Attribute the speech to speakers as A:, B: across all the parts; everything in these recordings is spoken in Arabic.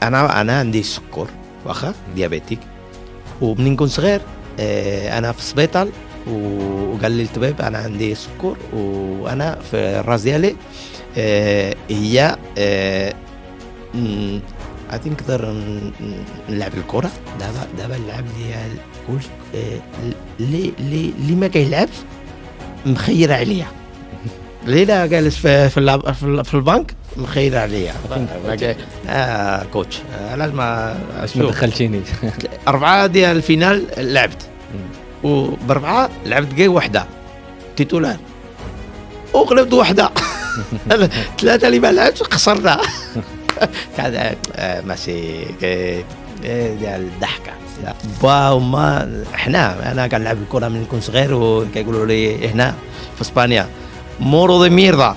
A: انا عندي السكر واخا ديابيتيك، ومنين كنت صغير انا في السبيطار وقال لي الطبيب انا عندي سكر، وانا في الراس ديالي هي غادي نقدر نلعب الكره. دابا اللعب ديال كل اللي ما كيلعبش مخير عليا. ليلى جالس في البنك مخير عليا كوتش علاش ما
B: دخلتيني
A: 4 ديال الفينال لعبت، وبربعه لعبت كاع وحده تيتولار وغلبت وحده 3 اللي ما لعبتش خسرنا. كان ماشي ديال الضحكه. وما انا كنلعب الكره من كنت صغير، وكيقولوا لي هنا في اسبانيا مورو دي ميردا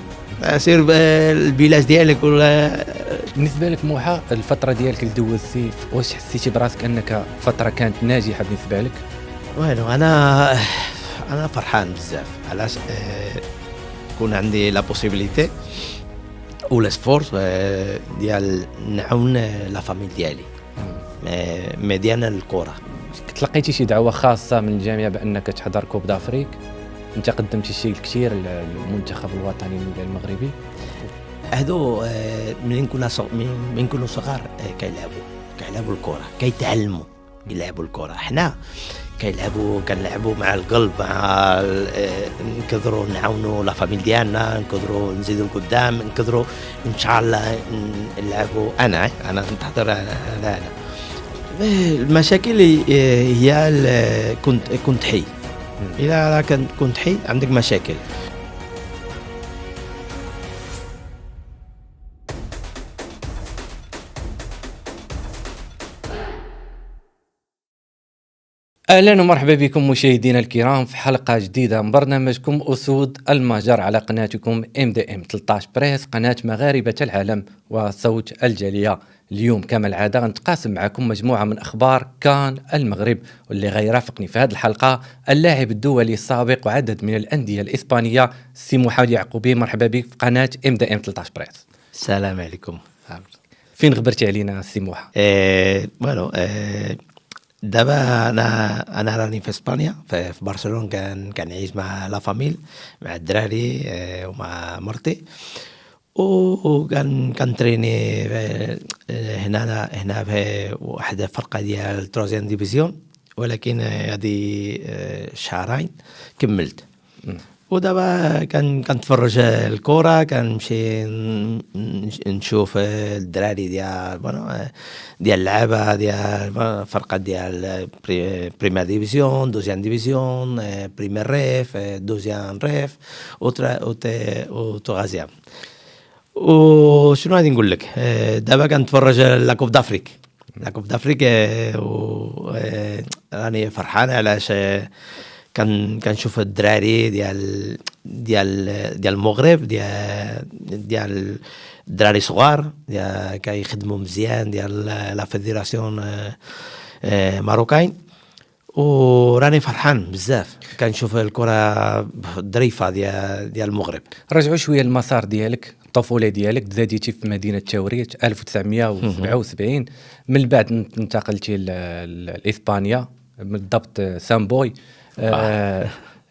A: سير البلاش ديالك. ولا
B: بالنسبه لك موحى الفتره ديالك اللي دوزتي، واش حسيتي براسك انك فتره كانت ناجحه بالنسبه لك؟
A: وينو انا فرحان بزاف علاش يكون عندي لا بوسيبيليتي ولا سفورس ديال نعاون لا فاميل ديالي مديانا الكره.
B: تلقيتي شي دعوه خاصه من الجامعه بانك تحضر كوب دافريك؟ انت قدمتي شي كثير للمنتخب الوطني المغربي؟
A: هادو من كنا صغار كيلعبوا الكره، كيتعلموا يلعبوا الكره. حنا كنلعبوا مع القلب، مع نقدروا نعاونوا لا فاميل ديالنا، نقدروا نزيدوا لقدام، نقدروا ان شاء الله نلعبوا. انا نتحضر انا المشاكل هي كنت حي. إذا كنت حي عندك مشاكل.
B: اهلا ومرحبا بكم مشاهدينا الكرام في حلقه جديده من برنامجكم اسود المهجر على قناتكم MDM 13 بريس، قناه مغاربه العالم وصوت الجاليه. اليوم كما العاده غنتقاسم معكم مجموعه من اخبار كان المغرب، واللي غيرافقني في هذه الحلقه اللاعب الدولي السابق وعدد من الانديه الاسبانيه سي محمد يعقوبي. مرحبا بك في قناه MDM 13 بريس.
A: السلام عليكم.
B: فين غبرتي علينا سي محمد؟
A: دابا انا راني في اسبانيا في برشلونه، كنعيش مع لا فاميل، مع الدراري ومع مرتي، كنتريني هنا في واحد الفرقه ديال تروزيام ديفيزيون، ولكن هذه شهرين كملت. ودابا كنتفرج الكره، كنمشي نشوف الدراري ديال اللعابه ديال فرقه ديال بريمير ديفيزيون، دوزيام ديفيزيون، بريمير ريف، دوزيام ريف و توغازيام. وشنو غادي نقول لك، دابا كنتفرج لا كوب دافريك. راني فرحان علاش كنشوف الدراري ديال المغرب، ديال الدراري صغار كيخدموا مزيان، ديال لا فيدراسيون ماروكاين، وراني فرحان بزاف كنشوف الكره الظريفه ديال المغرب.
B: رجعوا شويه المسار ديالك، الطفوله ديالك تزاديتي في مدينه تشاوريت 1977، من بعد انتقلتي لاسبانيا بالضبط سامبوي.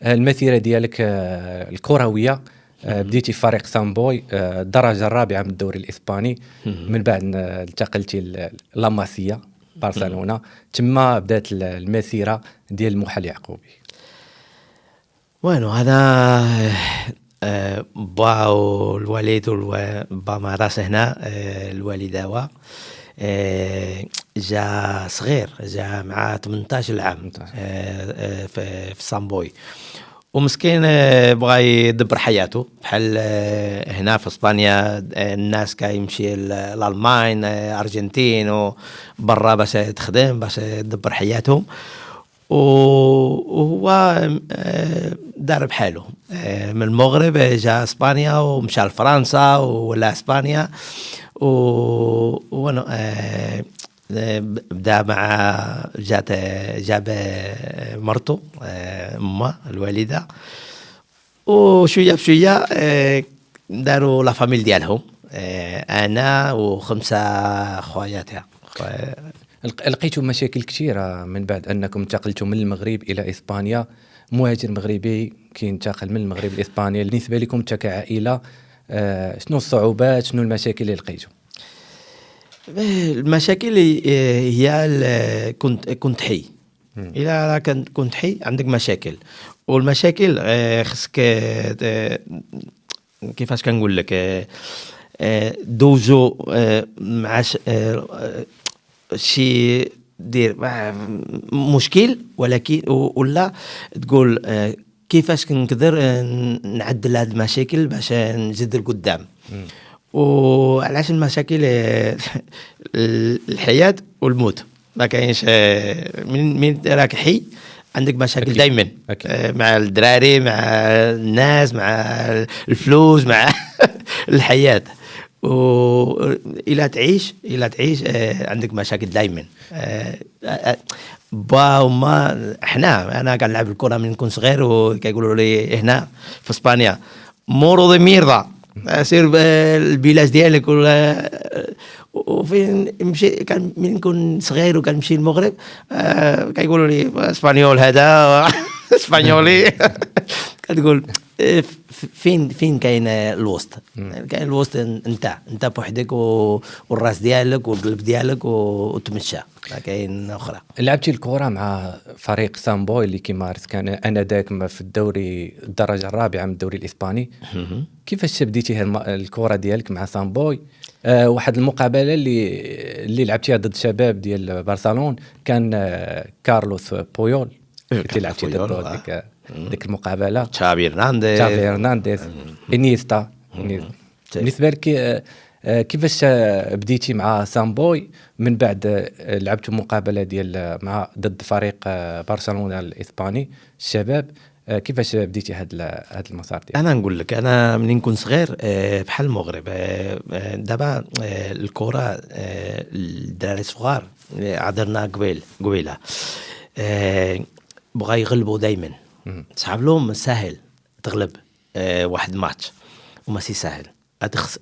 B: المسيره ديالك الكرويه بديتي في فريق سامبوي الدرجه الرابعه من الدوري الاسباني، من بعد انتقلتي لاماسيا برشلونه، ثم بدات المسيره ديال محمد يعقوبي.
A: وينو هذا با والوالد با ما راس هنا، الوالده جا صغير، جا مع 18 عام في سامبوي، ومسكين بغى يدبر حياته بحال هنا في اسبانيا الناس كيمشي لالمان ارجنتين وبرا باش تخدم باش تدبر حياتهم، وهو دار بحاله من المغرب جا اسبانيا ومشى لفرنسا ولا اسبانيا، وانا بدا مع جاب مرته امه الوالده، وشويه بشويه داروا لا فاميل ديالهم انا وخمسه خوياتها.
B: لقيتوا مشاكل كثيره من بعد انكم انتقلتوا من المغرب الى اسبانيا؟ مهاجر مغربي كينتقل من المغرب لاسبانيا، بالنسبه لكم انت كعائله شنو الصعوبات، شنو المشاكل اللي لقيتوا؟
A: المشاكل هي كنت حي. الى كنت حي عندك مشاكل، والمشاكل خصك كيفاش كنقول لك دوزو مع شي دير مشكل، ولكن ولا تقول كيفاش نقدر نعدل هذه المشاكل باش نزيد لقدام. وعلاش المشاكل الحياة والموت ما كاينش. من راك حي عندك مشاكل دائما مع الدراري، مع الناس، مع الفلوس، مع الحياة. والى تعيش عندك مشاكل دائما. وما انا كنلعب الكره من كنت صغير، وكيقولوا لي هنا في اسبانيا مورو دي ميردا، سير البلاج ديالك. وفين مشي كان من كنت صغير وكنمشي المغرب كيقولوا لي اسبانيول هذا اسبانيولي. كتقول فين كاين الوسط؟ كاين الوسط انت بوحدك والراس ديالك والقلب ديالك وتمشى، ما كاين اخرى.
B: لعبتي الكره مع فريق سامبوي اللي كيمارس كان انذاك في الدوري الدرجه الرابعه من الدوري الاسباني. كيفاش بديتي الكره ديالك مع سامبوي؟ واحد المقابله اللي لعبتيها ضد شباب ديال برشلونه كان كارلوس بويول اللي لعبتي ضد ديك المقابله.
A: تشافي
B: هرنانديز انيستا. بالنسبه لك كيفاش بديتي مع سامبوي من بعد لعبتوا مقابله ديال مع ضد فريق برشلونه الاسباني الشباب؟ كيفاش بديتي هذا المسار ديالك؟
A: انا نقول لك، انا منين كنت صغير بحال المغرب دابا الكره الدراري الصغار عذرنا قبيله بغا يغلبوا دائما. صعب لهم سهل تغلب واحد ماتش وماشي سهل،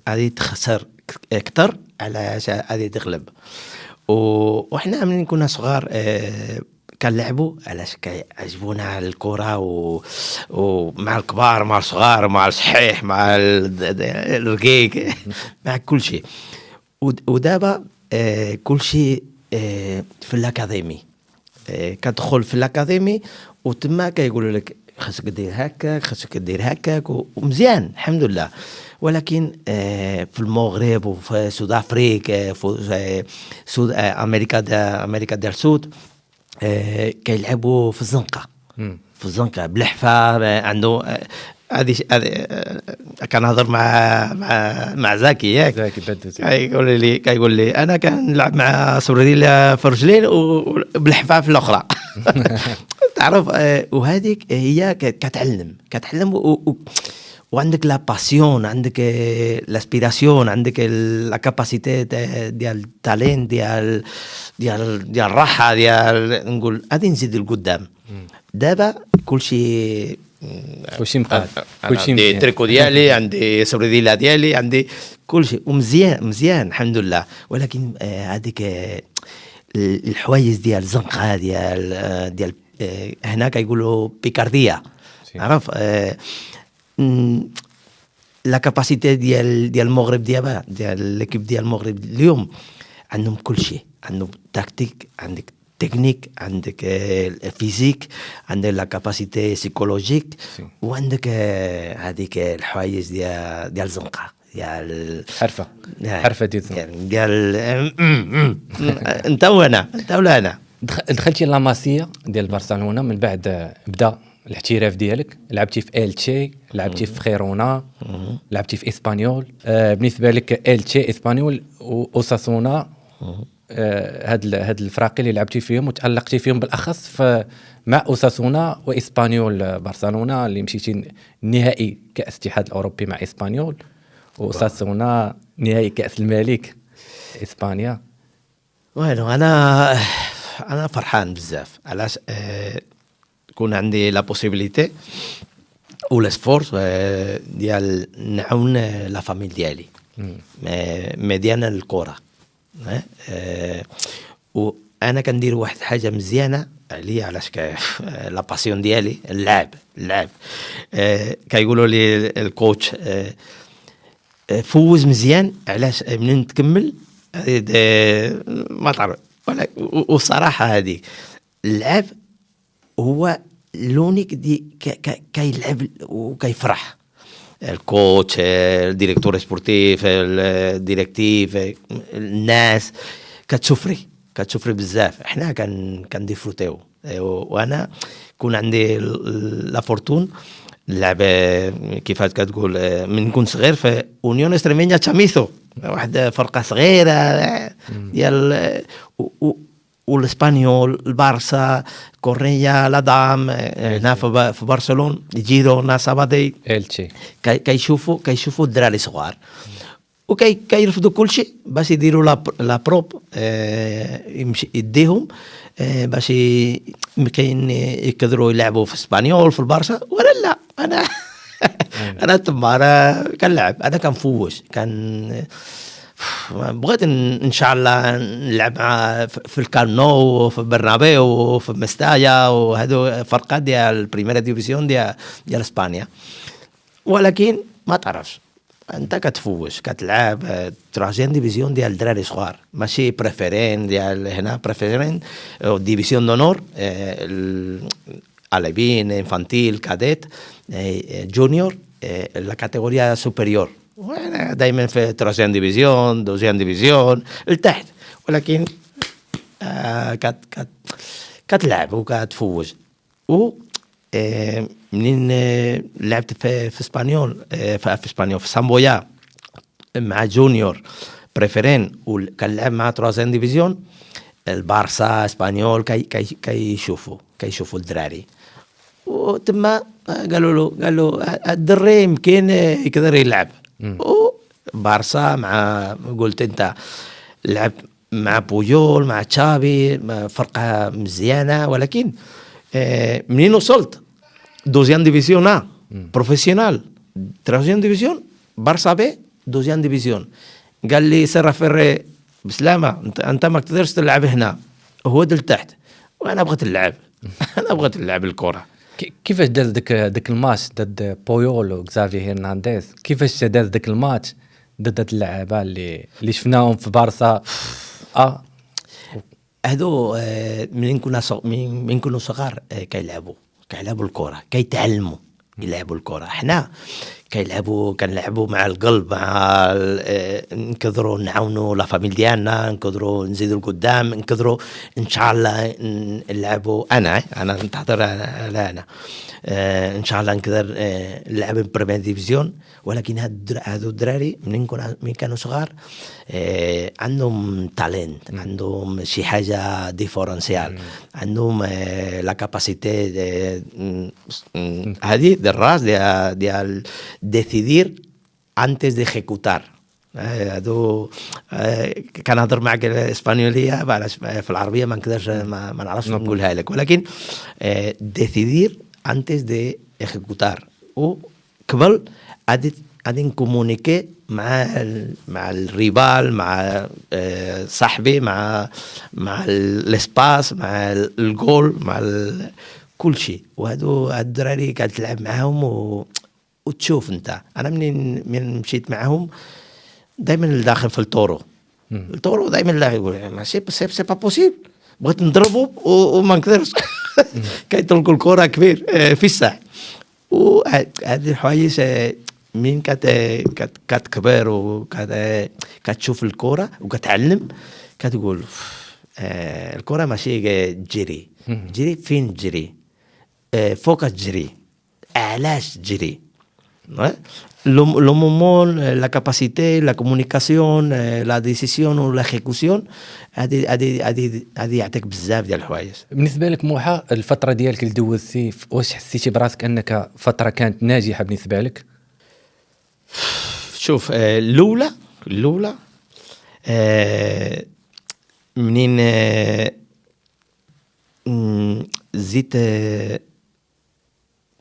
A: غادي تخسر اكثر على غادي تغلب. وحنا منين كنا صغار كنلعبوا علاش كيعجبونا الكره ومع الكبار مع الصغار مع الصحيح مع الرقيق مع كل شيء. ودابا كل شيء في الاكاديمي. كتدخل في الاكاديمي وتما كيقولوا لك خاصك دير هكاك، خاصك دير هكاك، ومزيان الحمد لله. ولكن في المغرب وفي سود افريقيا في سود امريكا ديال السود كيلعبوا في الزنقه. في الزنقه بلحفه عنده هذه كنهضر مع زكي ياك
B: زكي بدوزي
A: كيقول لي انا كنلعب مع سورديل في رجلين وبالحفاف الاخرى. تعرف وهذيك هي كتعلم وعندك لا باسيون، عندك لاسبيراسيون، عندك لا كاباسيتي ديال التالين ديال الراحه ديال نقول غادي نزيد لقدام. دابا كلشي
B: مقاد،
A: عندي تريكو ديالي، عندي سورديلا ديالي، عندي كلشي ومزيان الحمد لله. ولكن هذيك الحوايج ديال الزنقه ديال هنا كيقولوا بيكارديا. عرف لا كاباسيتي ديال المغرب ديال ليكيب ديال المغرب اليوم عندهم كل شيء. عندهم تكتيك، عندك تكنيك، عندك الفيزيك، عندك لا كاباسيتي سيكولوجيك، وعندك هذيك الحوايج ديال الزنقه ديال
B: حرفه
A: ديال انت ولا انا.
B: دخلتي لاماسيا ديال برشلونه من بعد بدا الاحتراف ديالك. لعبتي في التشي، لعبتي في خيرونا، لعبتي في اسبانيول. بالنسبه لك التشي، اسبانيول واوساسونا، هاد الفراقي اللي لعبتي فيهم وتألقتي فيهم بالاخص مع اوساسونا واسبانيول برشلونه اللي مشيتي نهائي كاس الاتحاد الاوروبي مع اسبانيول، واوساسونا نهائي كاس الملك اسبانيا.
A: انا فرحان بزاف علاش يكون عندي لا بوسيبيليتي ولا سفورس ديال نعاون لا فاميل ديالي. مديانه الكره. وانا كندير واحد حاجه مزيانه عليا، علاش لا باسيون ديالي اللعب. كيقولوا لي الكوتش فوز مزيان، علاش منين تكمل ما تعرف. والصراحه هذه اللعب هو لونيك دي كيلعب وكيفرح. الكوتش، الديريكتور سبورتيف، الديريكتيف، الناس كتشوفري بزاف. احنا كنديفروتيو، وانا كون عندي لا فورتون نلعب كيفاش كتقول من كنت صغير في اونيون استريمينيا تشاميثو، واحد فرقه صغيره ديال والاسبانيول، البارسا، كورنيا، لادام هنا في برشلونه، جيرونا، سابادي،
B: التشي.
A: كيشوفوا الدراري صغار وكيرفضوا كل شيء باش يديروا لا بروب، يمشي يديهم باش كاين يقدروا يلعبوا في اسبانيول في البارسا. ولا لا، انا تما انا كنلعب، انا كنفوش، بغيت ان شاء الله نلعب مع في الكارنو، في برنابيو، في مستايا، وهذو فرقات ديال البريميرا ديفيزيون ديال اسبانيا. ولكن ما تعرفش، انت كتفوش كتلعب تراجين ديفيزيون ديال الدراري صغار، ماشي بريفيرين ديال هنا، بريفيرين ديفيزيون دونور، الابين، انفانتيل، كاديت، جونيور، لا كاتيجوريا سوبريور. وانا دائما في تراجين ديفيزيون، دوزيام ديفيزيون لتحت، ولكن كتلعب وكتفوز. و منين لعبت في اسبانيول، في سامبويا مع جونيور بريفيرين، وكنلعب مع تروازيام ديفيزيون، البارسا، اسبانيول، كيشوفوا الدراري. وتما قالوا له الدري يمكن يقدر يلعب. وبارسا مع قلت انت لعب مع بويول، مع تشافي، فرقه مزيانه. ولكن منين وصلت دوزيام ديفيزيون بروفيسيونال، تراجيام ديفيزيون، بارسا بي، دوزيام ديفيزيون، قال لي سير فري بسلامه، انت ما تقدرش تلعب هنا، هو دل تحت. وانا بغيت نلعب انا بغيت نلعب الكره.
B: كيفاش داز داك الماتش ضد بويول وكزافي هيرنانديز؟ كيفاش داز داك الماتش ضد هاد اللعابه اللي شفناهم في بارسا؟
A: هادو من كنا صغار كيلعبوا الكره، كيتعلموا يلعبوا الكره. حنا كنلعبوا مع القلب، مع نقدروا نعاونوا لا فاميل ديالنا، نقدروا نزيدوا لقدام، نقدروا ان شاء الله نلعبوا. انا نتحضر على انا ان شاء الله نقدر نلعب بريمير ديفيزيون. ولكن هادو الدراري من كانوا صغار عندهم تالنت، عندهم شي حاجه ديفرنسيال، عندهم لا كاباسيتي هذه الراس ديال decidir antes de ejecutar. هادو كنهضر معك الاسبانيوليه في العربيه ما نقدرش ما نعرفش نقولها لك، ولكن decidir antes de ejecutar. وقبل غادي نكومونيكي مع الريبال، مع صاحبي، مع الاسباس، مع الجول، مع كل شيء. وهادو الدراري كتلعب معاهم وتشوف انت. انا من مشيت معاهم دائما داخل في الطورو دائما لا يقول ماشي سي با بوسيبل، بغيت نضربه وما نقدرش كيطلقوا الكره كبير في الساعه. وهذه الحوايج من كتكبر وكتشوف الكره وكتعلم، كتقول الكره ماشي تجري فين تجري، فوق تجري، علاش تجري. Le moment, la capacité, la communication, la décision ou l'exécution هذه يعطيك بزاف ديال الحوايج.
B: بالنسبه لك موحى، الفتره ديالك اللي دوزتي، واش حسيتي براسك انك فتره كانت ناجحه بالنسبه لك؟
A: شوف، الاولى منين زيت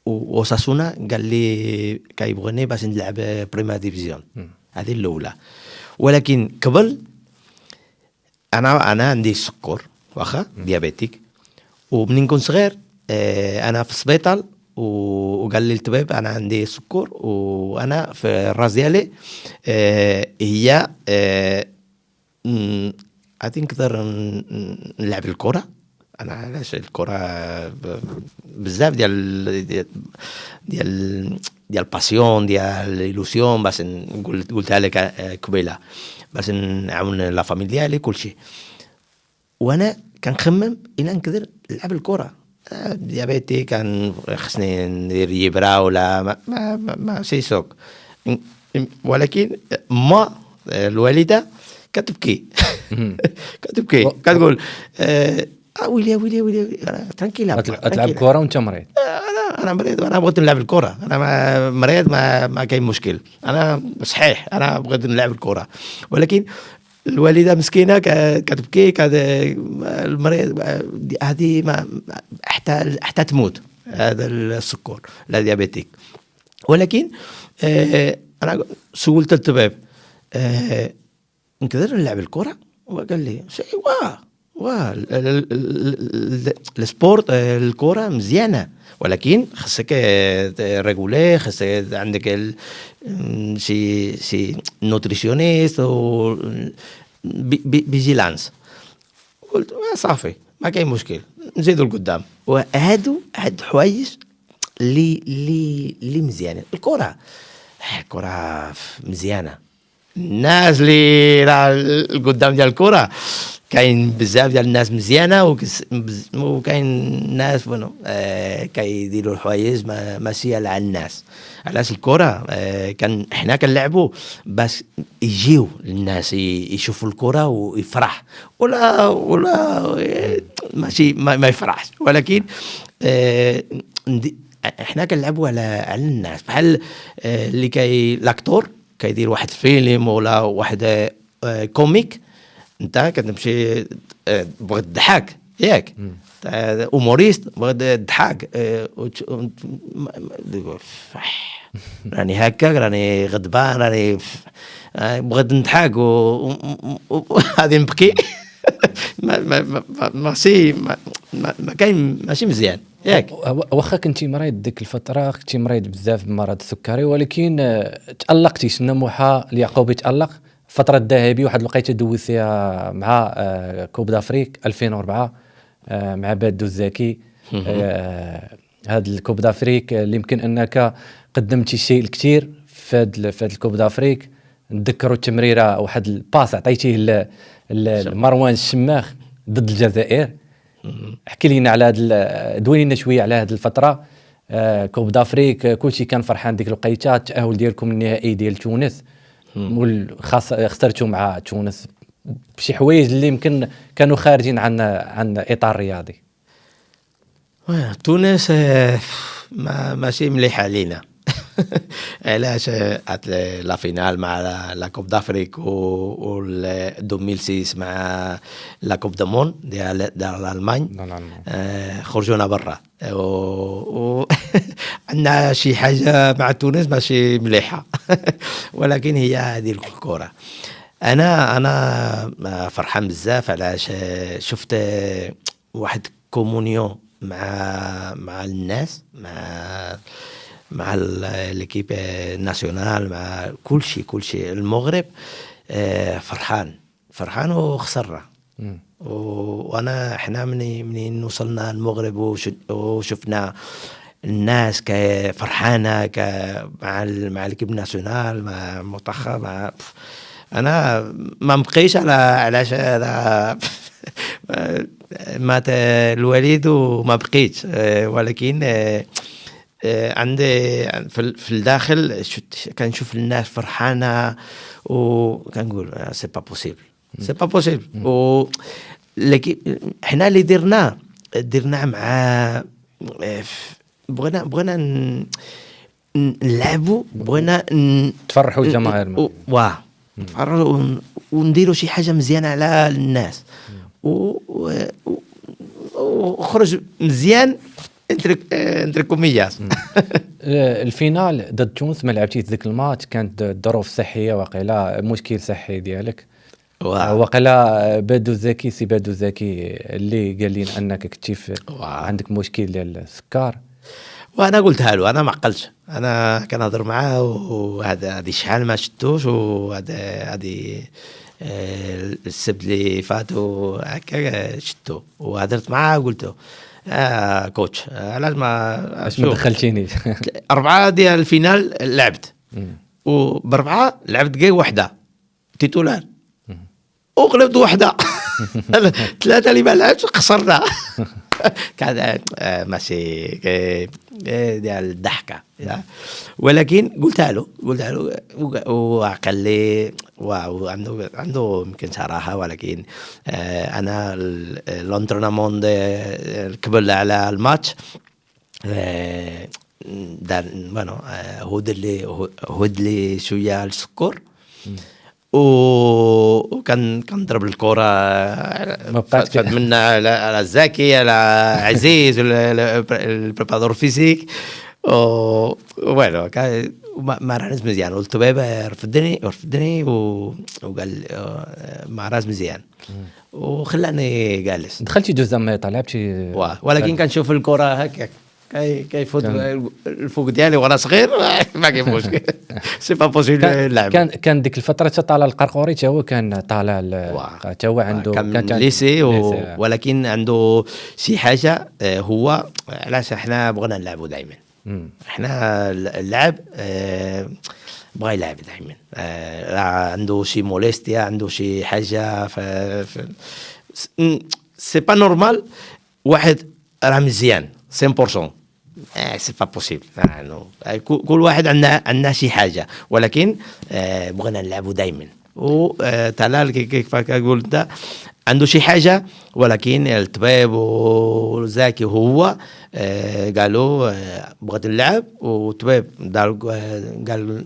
A: وساسونا قال لي كيبغوني باش نلعب بريمير ديفيزيون. هذه الاولى. ولكن قبل انا عندي السكر واخا ديابيتيك، ومنين كنت صغير انا في السبيطار وقال لي الطبيب انا عندي سكر، وانا في الراس ديالي هي غادي نقدر نلعب الكره. انا علاش الكره بزاف ديال باسيون ديال ايلوسيون، باش قلتها لك قبيله باش نعاون لا فامي ديالي كلشي. وانا كنخمم الى نقدر نلعب الكره. ديابيتي كان خصني ندير يبرا ولا ما شي سوق. ولكن ما الوالده كتبكي كتبكي كتقول ويلي ترانكيلا
B: تلعب كره وانت مريض.
A: انا مريض وانا بغيت نلعب الكره. انا مريض ما كاين مشكل، انا صحيح انا بغيت نلعب الكره. ولكن الوالده مسكينه كتبكي المريض هذه حتى تموت هذا السكر لا ديابيتيك. ولكن انا سولت الطبيب نقدر نلعب الكره، وقال لي واه السبورت الكره مزيانه، ولكن خصك ريغولي، خصك عندك شي نوتريسيونيست و فيجيلانس. قلت صافي ما كاين مشكل نزيدوا لقدام. وهادو حوايج اللي مزيانين. الكره مزيانه. الناس اللي راه القدام ديال الكره كاين بزاف ديال الناس مزيانه، وكاين ناس كيديروا الحوايج ماشي على الناس. علاش الكره كان حنا كنلعبوا باش يجيو الناس يشوفوا الكره ويفرح، ولا ماشي ما يفرحش. ولكن حنا كنلعبوا على الناس، بحال اللي لاكتور كيدير واحد فيلم ولا واحد كوميك. انت كتمشي بغيت تضحك ياك، اوموريست بغيت تضحك، راني هكا راني غضبان راني بغيت نضحك وغادي نبكي. ماشي ما كاين ماشي مزيان ياك.
B: واخا كنتي مريض ديك الفتره، كنتي مريض بزاف بمرض السكري، ولكن تالقتي النموحه اليعقوبي تالق فترة الذهبي. واحد الوقيته دوز فيها مع كوب دافريك 2004 مع بادو الزكي. هذا الكوب دافريك اللي يمكن انك قدمتي شيء الكثير في هذا الكوب دافريك. نذكروا التمريره واحد الباس عطيتيه لمروان الشماخ ضد الجزائر. احكي لنا على هذا، دوي لنا شويه على هذه الفتره. كوب دافريك كلشي كان فرحان ديك الوقيته، التاهل ديالكم النهائي ديال تونس، خسرتوا مع تونس بشي حوايج اللي يمكن كانوا خارجين عن اطار رياضي.
A: تونس ماشي مليحه علينا. علاش لا فينال مع لا كوب دافريك و 2006 مع لا كوب دو مون ديال الالمان خرجونا برا. عندنا شي حاجه مع تونس ماشي مليحه. ولكن هي هذه الكره. انا فرحان بزاف علاش شفت واحد كومونيون مع الناس، مع ليكيب ناسيونال، مع كل شيء. المغرب فرحان وخسرنا. وانا احنا منين وصلنا المغرب وشفنا الناس فرحانه مع ليكيب ناسيونال، مع المنتخب، انا ما بقيش علاش هذا مات الوالد وما بقيت. ولكن عندي في الداخل كنشوف الناس فرحانه وكنقول سي با بوسيبل. لكن حنا اللي درنا مع بغينا نلعبوا، بغينا
B: تفرحوا الجماهير،
A: نفرحوا ونديروا شي حاجه مزيانه على الناس، وخرج مزيان انتر كومياس.
B: الفينال ضد تونس ما لعبتيش ذاك الماتش، كانت الظروف صحيه وقيلا مشكل صحي ديالك. وقيلا بدو الزكي سي بدو الزكي اللي قال لي انك كنتي عندك مشكل ديال السكر،
A: وانا قلتها له، انا ما عقلتش، انا كنهضر معاه وهذا شحال ما شفتوش، هذه السبت اللي فات هكا شفتو وهضرت معاه وقلت له كوتش علاش ما
B: دخلتينيش
A: 4 ديال الفينال لعبت، وب4 لعبت كاع وحده تيتولار وقلبت وحده 3 اللي ما لعبتش خسرنا. كان ماشي ديال الضحكه، ولكن قلتها له وقال لي عنده يمكن صراحه، ولكن انا لونترينمون قبل على الماتش دار بانو هود لي شويه السكر، وكان ضرب الكره فات منا على زكي على عزيز البريبادور فيزيك وينو ما راس مزيان، والطبيب رفدني وقال مع راس مزيان وخلاني جالس.
B: دخلتي جزء ما طلعتي،
A: ولكن كنشوف الكره هكاك كيفوت الفوق ديالي وانا صغير ما كاين مشكل، سي با بوسيبل اللعب.
B: كان ديك الفتره طالع القرقوري حتى هو كان طالع، حتى هو عنده
A: كان ليسي ولكن عنده شي حاجه، هو علاش احنا بغينا نلعبوا دائما، احنا اللعب بغى يلعب دائما، عنده شي موليستيا، عنده شي حاجه سي با نورمال واحد راه مزيان 100%، سي با بوسيبل. كل واحد عندنا شي حاجه، ولكن بغينا نلعبوا دائما، وتلال كيف قلت انت عنده شي حاجه، ولكن الطبيب وزاكي هو قالوا بغيت نلعب، والطبيب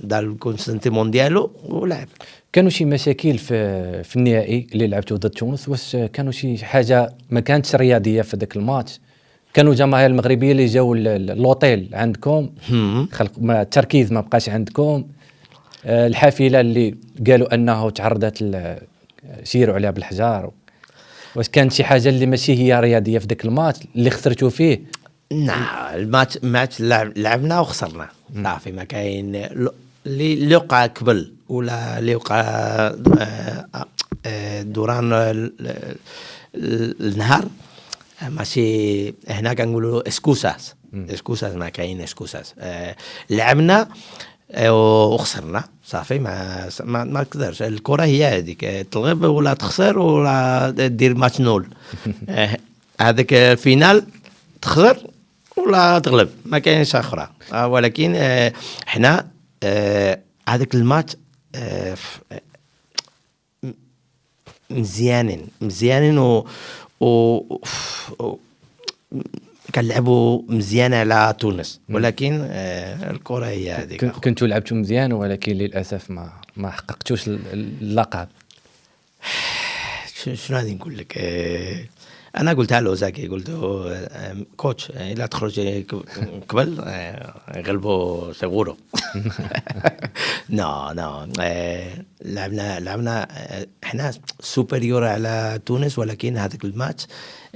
A: دار الكونسنتيمون ديالو ولعب.
B: كانوا شي مشاكل في النهائي اللي لعبتوا ضد تونس؟ واش كانوا شي حاجه ما كانتش رياضيه في ذاك الماتش؟ كانوا جماهير المغربيه اللي جاوا لوطيل عندكم، التركيز ما بقاش عندكم، الحافله اللي قالوا انه تعرضت شيروا عليها بالحجار، واش كانت شي حاجه اللي ماشي هي رياضيه في ذاك الماتش اللي خسرتوا فيه؟
A: نعم، الماتش لعبنا وخسرنا صافي، ما كاين اللي وقع قبل ولا اللي وقع دوران النهار ماشي. هنا كنقولوا اسكوساس ما كاين اسكوساس، لعبنا وخسرنا صافي، ما تقدرش، الكره هي هذيك، تغلب ولا تخسر ولا دير ماتش نول. هذاك الفينال تخسر ولا تغلب، ما كاينش اخرى. ولكن حنا هذاك الماتش مزيانين و كنلعبوا مزيان على تونس، ولكن الكره هي هذيك.
B: كنتوا لعبتوا مزيان، ولكن للاسف ما حققتوش اللقب.
A: شنو غادي نقول لك؟ انا قلتها له زكي، قلت له كوتش الا تخرج قبل غلبوا سيغورو. نو لعبنا احنا سوبريور على تونس، ولكن هذاك الماتش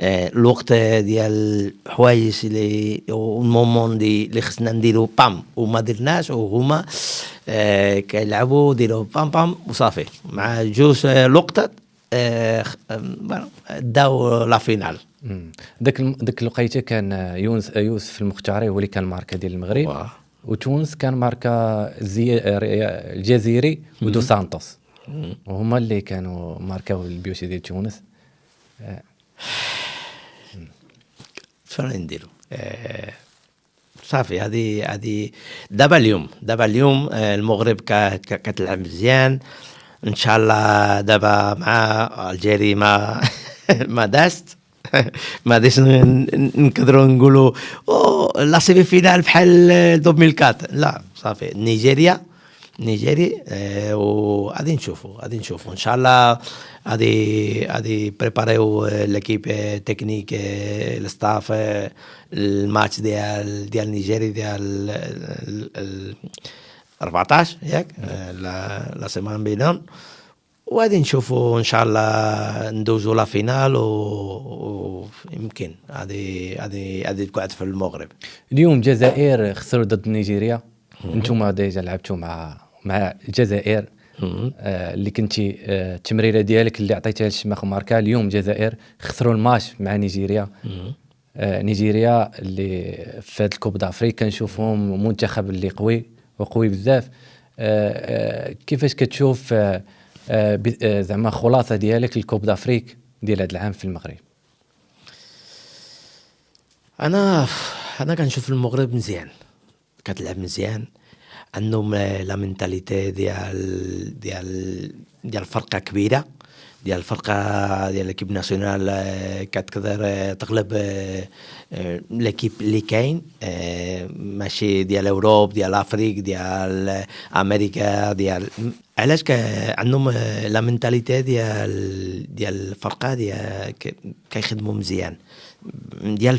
A: الوقت ديال الحوايج اللي المومون اللي خصنا نديرو بام وما درناش، وهما كيلعبوا ديروا بام وصافي، مع جوج لقطات داو لا فينال.
B: داك الوقيته كان يوسف المختاري هو اللي كان ماركا ديال المغرب، وتونس كان ماركا الجزيري ودو سانتوس، وهما اللي كانوا ماركاو البيوتي ديال تونس.
A: شنو نديروا؟ صافي، هذه دابا اليوم المغرب كتلعب مزيان ان شاء الله. دابا مع الجيري ما داست ما داش نقدروا نقولوا لا سيمي فينال بحال 2004، لا صافي. نيجيريا نيجيري. وغادي نشوفوا ان شاء الله. غادي بريباريو ليكيب تكنيك الستاف الماتش ديال نيجيري ديال 14 ياك لا سيمان بينهم. وغادي نشوفوا ان شاء الله ندوزوا لا فينال ويمكن غادي تقعد في المغرب.
B: اليوم الجزائر خسروا ضد نيجيريا، انتم ديجا لعبتوا مع الجزائر اللي كنتي التمريره ديالك اللي عطيتها للشماخ ماركا. اليوم الجزائر خسروا الماتش مع نيجيريا. نيجيريا اللي في هذا الكوب دافريك كنشوفهم منتخب اللي قوي بزاف. كيفاش كتشوف زعما خلاصه ديالك الكوب دافريك ديال هذا العام في المغرب؟
A: انا كنشوف المغرب مزيان، كتلعب مزيان، عندهم لا مينتاليتي ديال فرقه كبيره، ديال الفرقه ديال ليكيب ناسيونال كتقدر تغلب ليكيب اللي كاين، ماشي ديال اوروب ديال افريق ديال امريكا ديال علاش عندهم لا مينتاليتي ديال الفرقه ديال كيخدموا مزيان ديال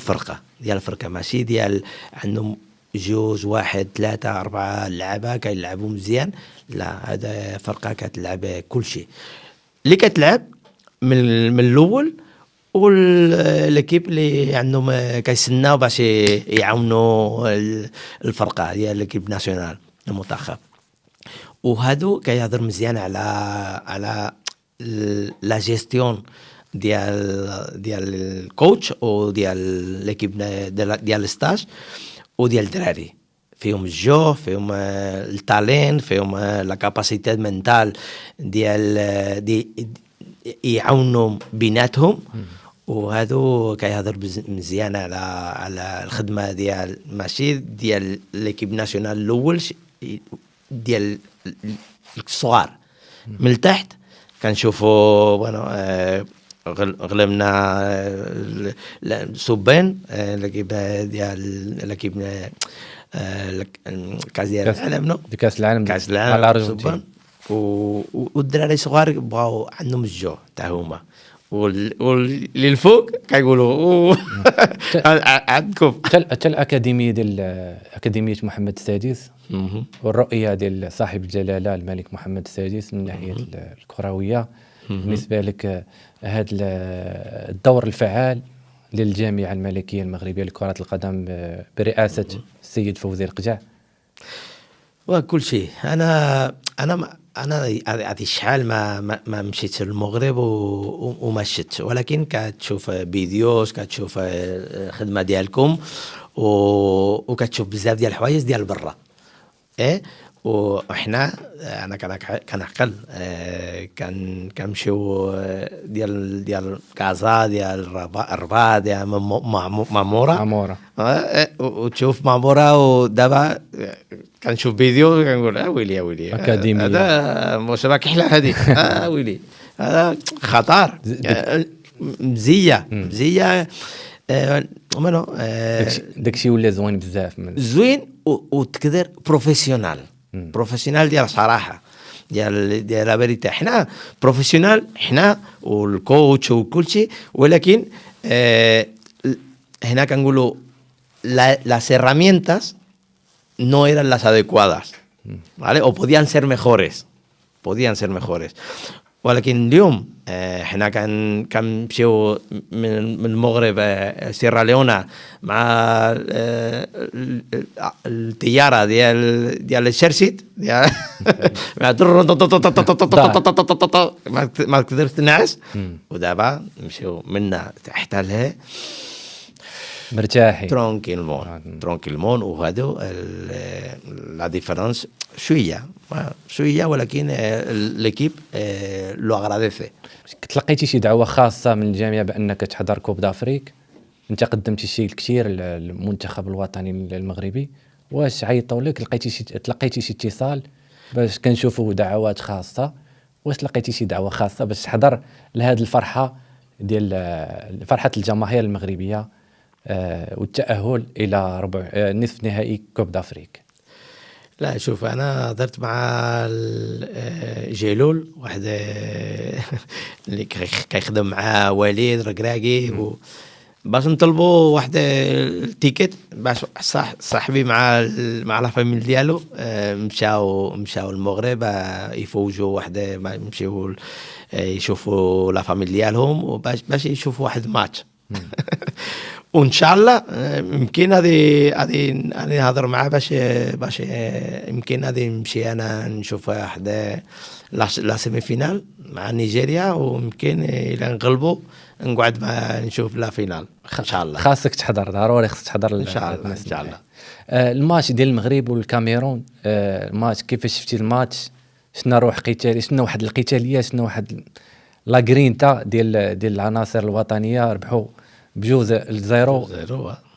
A: الفرقه ماشي ديال عندهم 2 1 3 4 لعابه كيلعبوا مزيان. لا، هذا فرقه كتلعب كل شيء اللي كتلعب من الاول، والليكيب اللي عندهم كيسناو باش يعاونوا الفرقه ديال ليكيب ناسيونال المنتخب. وهادو كيهضر مزيان على لا جيستيون ديال الكوتش وديال ليكيب ديال الستاج وديال الدراري، فيهم الجو، فيهم التالين، فيهم لا كاباسيتي مينتال دي يعاونوا بيناتهم. وهذا كيهضر مزيان على الخدمه ديال ماشي ديال ليكيب ناسيونال الاول، ديال الصغار من التحت. كنشوفوا غلبنا سوبين ليكيب ديال ليكيب كاس ديال العالم،
B: كاس العالم
A: على الارجنتين. والدراري صغار بغاو عندهم الجو تاع هما، واللي الفوق كيقولوا عندكم
B: حتى الاكاديميه ديال اكاديميه محمد السادس والرؤيه ديال صاحب الجلاله الملك محمد السادس من ناحيه الكرويه. بالنسبه لك هذا الدور الفعال للجامعه الملكيه المغربيه لكره القدم برئاسه السيد فوزي القجع؟
A: وكل شيء انا عادي شحال ما مشيت للمغرب وما شت، ولكن كتشوف فيديوز، كتشوف خدمه ديالكم وكتشوف بزاف ديال الحوايج ديال برا. وحنا انا كنعقل كنمشيو ديال كازا ديال الرباط ديال معموره وتشوف معموره. ودابا كنشوف فيديو كنقول ويلي
B: اكاديميه
A: هذا واش راك احلى هذه ويلي هذا خطر مزيه
B: داكشي ولا زوين بزاف،
A: زوين وتقدر بروفيسيونال ديال صراحه ديال لا فيريتي. حنا بروفيسيونال حنا والكوتش وكل شيء، ولكن هنا كنقولوا las herramientas no eran las adecuadas, ¿vale? O podían ser mejores. ولكن اليوم حنا كنمشيو من المغرب سيراليون مع الطياره ديال الشرشيت ديال ما تقدرش تنعس. ودابا نمشيو منا حتى لهي
B: مرتاحين
A: ترونكيلمون. وهذا لا ديفيرونس شويه ولكن ليكيب لو اغراديسي.
B: تلقيتي شي دعوه خاصه من الجامعه بانك تحضر كوب دافريك؟ انت قدمتي شي كثير للمنتخب الوطني المغربي، واش عيطوا لك؟ تلقيتي شي اتصال باش كنشوفوا دعوات خاصه؟ واش تلقيتي شي دعوه خاصه باش تحضر لهذه الفرحه ديال فرحه الجماهير المغربيه والتأهل إلى نصف نهائي كوب دافريك؟
A: لا شوف انا درت مع جيلول واحد اللي كيخدم مع وليد ركراكي باش نطلبوا واحد التيكت باش صاحبي مع لا فاميل ديالو مشاو المغرب يفوجوا واحد يمشيو يشوفوا لا فاميل ديالهم وباش يشوفوا واحد الماتش وان شاء الله يمكن هذه نهضر معاه باش يمكن هذه نمشي انا نشوف واحد لا سيمي فينال مع نيجيريا ويمكن الى نغلبوا نقعد نشوف لا فينال ان شاء الله.
B: خاصك تحضر ضروري، خاصك تحضر
A: ان شاء الله ان شاء الله.
B: الماتش ديال المغرب والكاميرون، الماتش كيفاش شفتي الماتش؟ شنو روح قتالي، شنو واحد القتاليه، شنو واحد لا غرينتا ديال العناصر الوطنيه؟ ربحوا ب2-0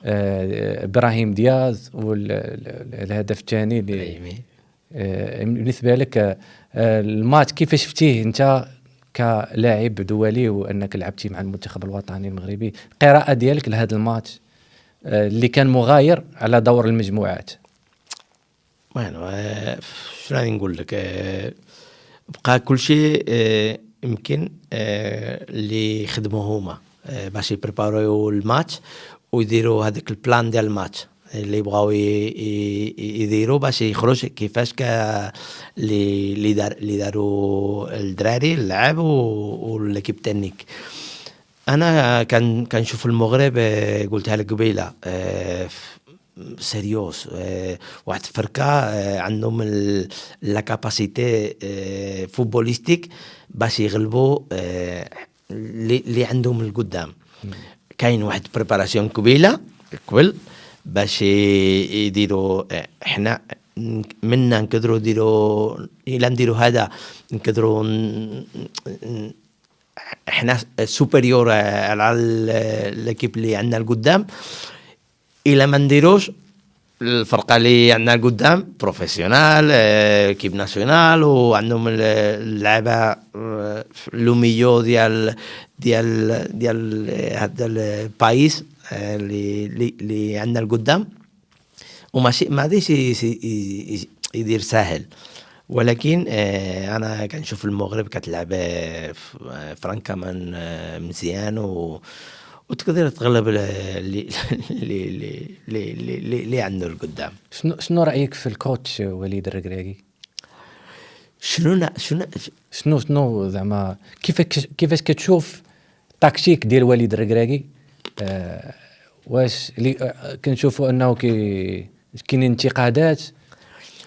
B: ابراهيم دياز والهدف الثاني بالنسبه لك الماتش كيفاش شفتيه انت كلاعب دولي وانك لعبتي مع المنتخب الوطني المغربي؟ القراءه ديالك لهذا الماتش اللي كان مغاير على دور المجموعات.
A: شنو راني نقول لك، بقى كل شيء يمكن اللي خدموه هما باش يبريباريو الماتش ويديروا هذاك البلان ديال الماتش اللي يبغاو يديروا باش يخرج كيفاش اللي داروا الدراري اللعاب والكيب تكنيك. انا كنشوف المغرب قلتها لك قبيله سيريوس، واحد فرقه عندهم لا كاباسيتي فوتبوليستيك باش يغلبوا اللي عندهم القدام. كاين واحد بريباراسيون قبيله قبل باش يديروا احنا منا نقدروا نديروا الا نديروا هذا نقدروا احنا سوبريور على ليكيب اللي عندنا القدام. الا ما نديروش الفرقه اللي عندنا القدام بروفيسيونال كيب ناسيونال وعندهم اللعبه لوميو ديال هذا البايس اللي عندنا القدام، وماشي ما غاديش يدير ساهل. ولكن انا كنشوف المغرب كتلعب فرانكا من مزيان وتقدر تغلب اللي عنده القدام.
B: شنو رايك في الكوتش وليد الركراكي؟ شنو زعما كيفاش كتشوف التكتيك ديال وليد الركراكي؟ واش اللي كنشوفوا انه كاينين انتقادات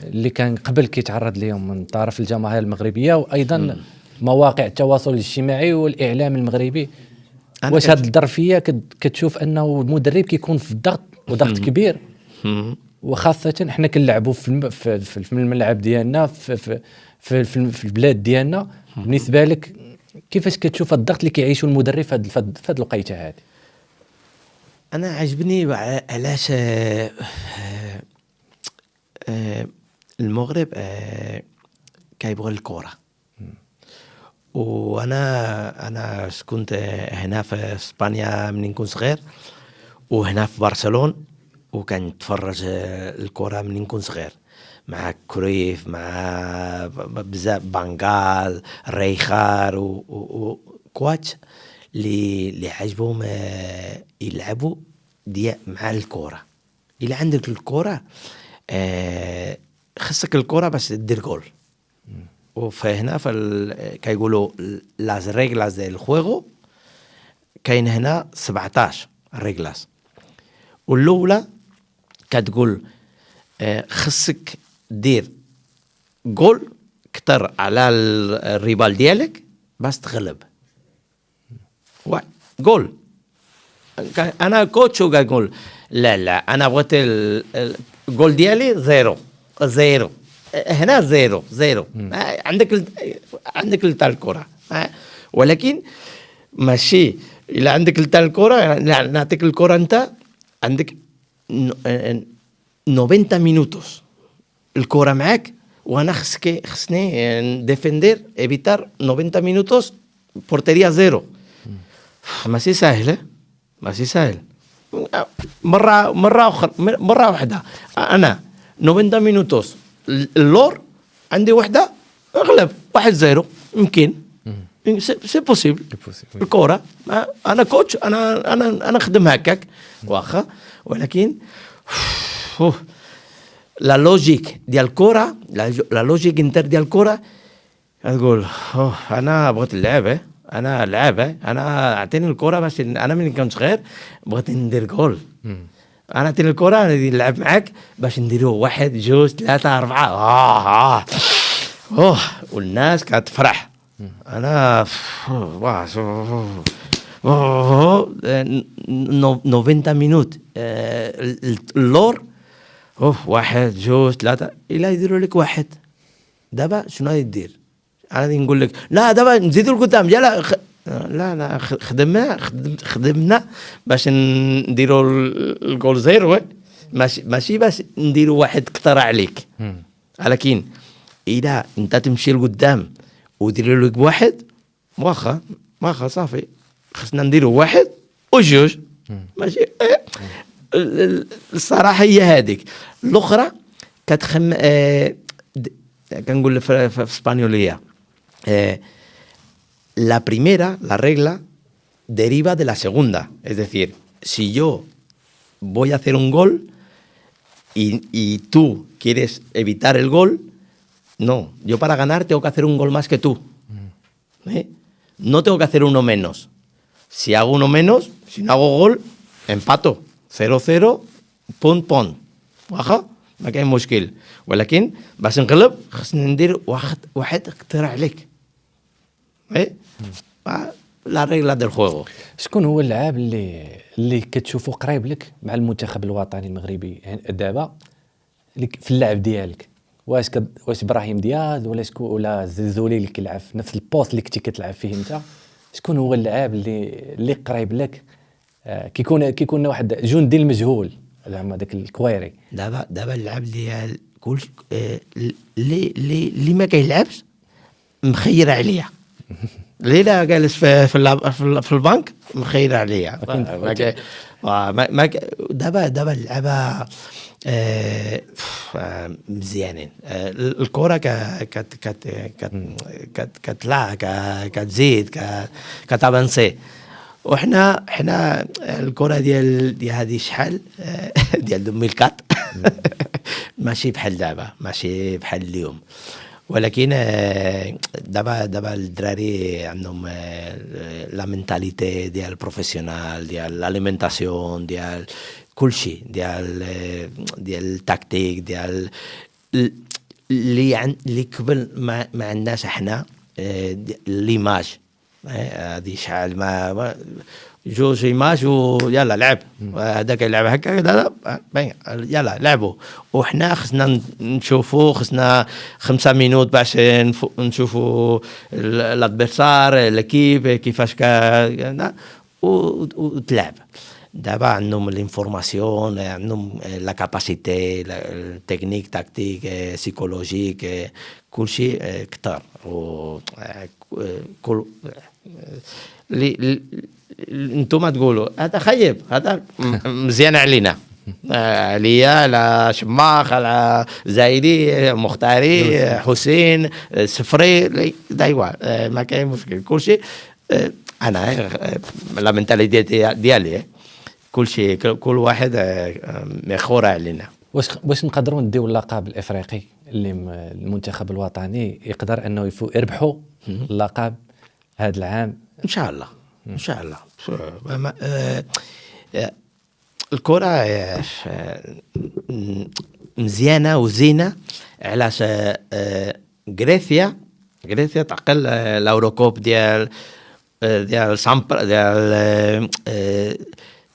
B: اللي كان قبل كيتعرض لهم من طرف الجماهير المغربيه وايضا مواقع التواصل الاجتماعي والاعلام المغربي. واش هذه الظرفيه كتشوف انه المدرب كيكون في الضغط وضغط كبير، وخاصه حنا كنلعبوا في الملعب ديالنا في البلاد ديالنا؟ بالنسبه لك كيفاش كتشوف الضغط اللي كيعيشوا المدرب في هذه الوقيته هذه؟
A: انا عجبني علاش المغرب كيبغي الكره. وانا كنت هنا في اسبانيا منين كنت صغير وهنا في برشلونة وكنتفرج الكره منين كنت صغير مع كرويف مع بزاف بانغال ريخار وكواتش اللي عجبهم يلعبوا مع الكره. إلا عندك الكره خصك الكره باش تدير جول. وفهنا كيقولوا لاز ريغلاس ديال الخويغو كاين هنا 17 ريغلاس، والاولى كتقول خصك دير جول كتر على الريبال ديالك باش تغلب. جول. انا كوتش وكنقول لا انا بغيت الجول ديالي 0 هنا 0 عندك لتا الكره، ولكن ماشي الا عندك لتا الكره نعطيك الكره انت عندك 90 مينوتوس الكره معاك وانا خصني نديفندير ايفيتار 90 مينوتوس بورتيريا 0. ماشي سهل مره واحده انا 90 مينوتوس اللور عندي وحده اغلب 1-0 يمكن سي بوسيبل. الكره انا كوتش، انا نخدم هكاك واخا، ولكن لا لوجيك ديال الكره، لا لوجيك انتر ديال الكره تقول انا بغيت اللعب، انا لعب، انا اعطيني الكره باش انا ملي كنت صغير بغيت ندير جول، انا اعطيني الكره انا نلعب معاك باش نديرو 1 2 3 4 والناس كتفرح. انا 90 مينوت اللور 1 2 3 الا يديروا لك واحد. دابا شنو يدير؟ انا نقول لك لا دابا نزيدوا لقدام يلا لا خدمنا باش نديروا الجول زيرو، ماشي باش نديروا واحد كثر عليك. ولكن اذا انت تمشي لقدام وديروا لك واحد، واخا صافي خصنا نديروا 1 و2 ماشي. الصراحه هي هذيك. الاخرى كنقول في اسبانيوليه la primera, la regla, deriva de la segunda. Es decir, si yo voy a hacer un gol y tú quieres evitar el gol, no. Yo para ganar tengo que hacer un gol más que tú. No tengo que hacer uno menos. Si hago uno menos, si no hago gol, empato. 0-0, pon. واخا ما كاين مشكل. ولكن باش نغلب خصني ندير واحد اقترح عليك. لا ريغلا ديال الخوغو.
B: شكون هو اللاعب اللي كتشوفه قريب لك مع المنتخب الوطني المغربي دابا في اللعب ديالك؟ واش ابراهيم دياز ولا زلزولي اللي كيلعب في نفس البوست اللي كنتي كتلعب فيه انت؟ شكون هو اللاعب اللي قريب لك؟ كيكون واحد جندي المجهول زعما داك الكويري.
A: دابا اللعب ديال كل اللي ما كيلعبش مخير عليا. ليلى جالس في البنك مخير عليا. دابا اللعبه مزيانين. الكره كتلا كتزيد كتافانسي. وحنا الكره ديال هذه شحال ديال 2004 ماشي بحال دابا، ماشي بحال اليوم. ولكن دابا الدراري عندهم لا مينتاليتي ديال البروفيسيونال، ديال الاليمنتاسيون، ديال كلشي، ديال التكتيك، ديال اللي قبل ما عندناش احنا ليماج. هذه شحال ما جوج ايماج ويلا لعب، هذاك يلعب هكا يلا لعبوا. وحنا خصنا نشوفوا، خصنا 5 مينوت باش نشوفوا الادفيرسار ليكيب كيفاش وتلعب. دابا عندهم الانفورماسيون، عندهم لا كاباسيتي، التكنيك تاكتيك سيكولوجيك، كل شيء كثر. كل انتم تقولوا هذا خيب، هذا مزيان علينا، عليا، على شماخ، على زايدي، مختاري، حسين، سفري، دايوا ما كاين مشكل. كل شيء انا لا مينتاليتي ديالي كل شيء، كل واحد مخور علينا.
B: واش نقدروا نديو اللقب الافريقي اللي المنتخب الوطني يقدر انه يربحوا اللقب هذا العام؟
A: ان شاء الله ان شاء الله. الكره مزيانه وزينه. علاش؟ غريسيا تعقل الاوروكوب ديال سامبر ديال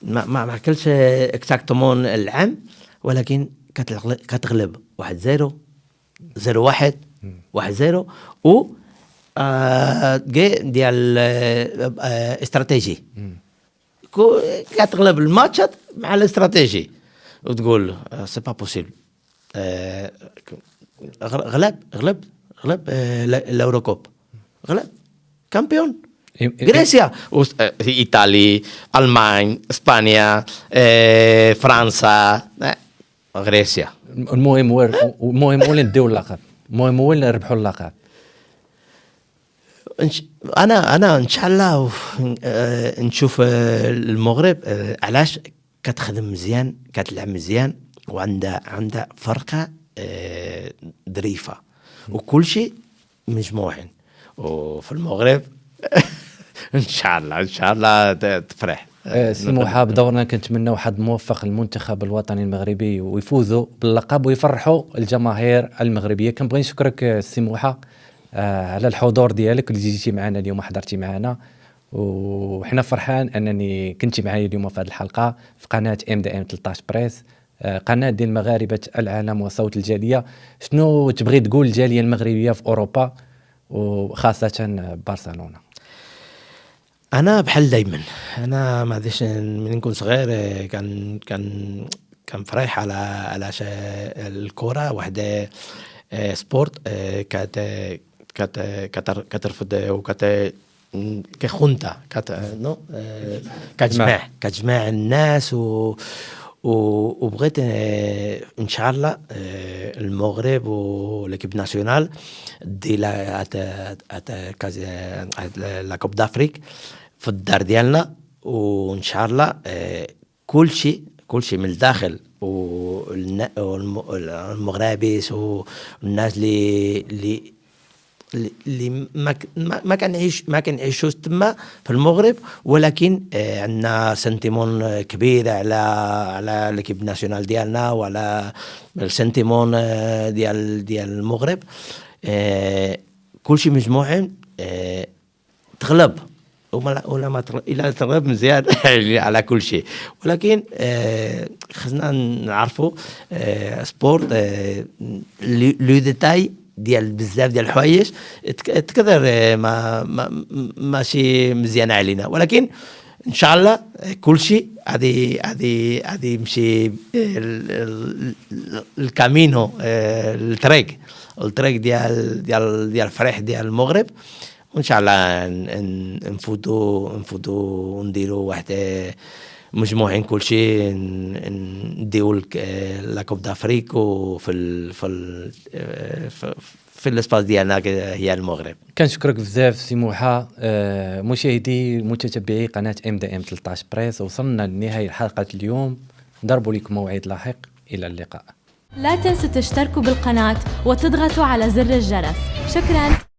A: ما عقلش اكزاكتومون العام، ولكن كتغلب 1-0 0-1 1-0 و ديال استراتيجي. كتغلب الماتشات مع الاستراتيجي وتقول سي با بوسيبل. غلب الاوروكوب، غلب كامبيون غريسيا، ايطالي، المان، اسبانيا، فرنسا. غريسيا.
B: المهم هو اللي نديو اللقب، المهم هو اللي نربحوا اللقب.
A: انا ان شاء الله نشوف المغرب علاش كتخدم مزيان، كتلعب مزيان، وعندها فرقه ظريفه، وكل شيء مجموعين. وفي المغرب ان شاء الله تفرح.
B: سي موحى، بدورنا كنتمنى واحد موفق للمنتخب الوطني المغربي ويفوزوا باللقب ويفرحوا الجماهير المغربيه. كنبغي نشكرك سي موحى على الحضور ديالك اللي جيتي معنا اليوم، حضرتي معنا، وحنا فرحان انني كنتي معايا اليوم في هذه الحلقه في قناه ام دي ام 13 بريس، قناه ديال مغاربه العالم وصوت الجاليه. شنو تبغي تقول الجاليه المغربيه في اوروبا وخاصه برشلونه؟
A: انا بحال دايما، انا ما عادش من نكون صغير كان فرح على الكره واحد سبورت كترفض كخنته كتجمع الناس وبغيت ان شاء الله المغرب وليكيب ناسيونال دي لا كوب دافريك في الدار ديالنا، وان شاء الله كل شيء من الداخل، والمغربيس والناس اللي ما كنعيشوش تما في المغرب، ولكن عندنا سنتيمون كبير على ليكيب ناسيونال ديالنا وعلى السنتيمون ديال المغرب. كل شيء مجموعين تغلب ولا ما إلا تغلب مزيان على كل شيء، ولكن خصنا نعرفوا سبورت لو ديتاي ديال بزاف ديال الحوايج تقدر ماشي مزيان علينا، ولكن ان شاء الله كل شيء غادي يمشي الكامينو، الطريق ديال الفريح ديال المغرب، وان شاء الله نفوتوا ونديروا واحد مجموعين كل شيء، نديو لا كوب دافريك في الاسباس ديالنا هي المغرب.
B: كنشكرك بزاف سي موحى. مشاهدي متتبعي قناه ام دي ام 13 بريس، وصلنا لنهايه حلقه اليوم، نضرب لكم موعد لاحق، الى اللقاء.
C: لا تنسوا تشتركوا بالقناه وتضغطوا على زر الجرس. شكرا.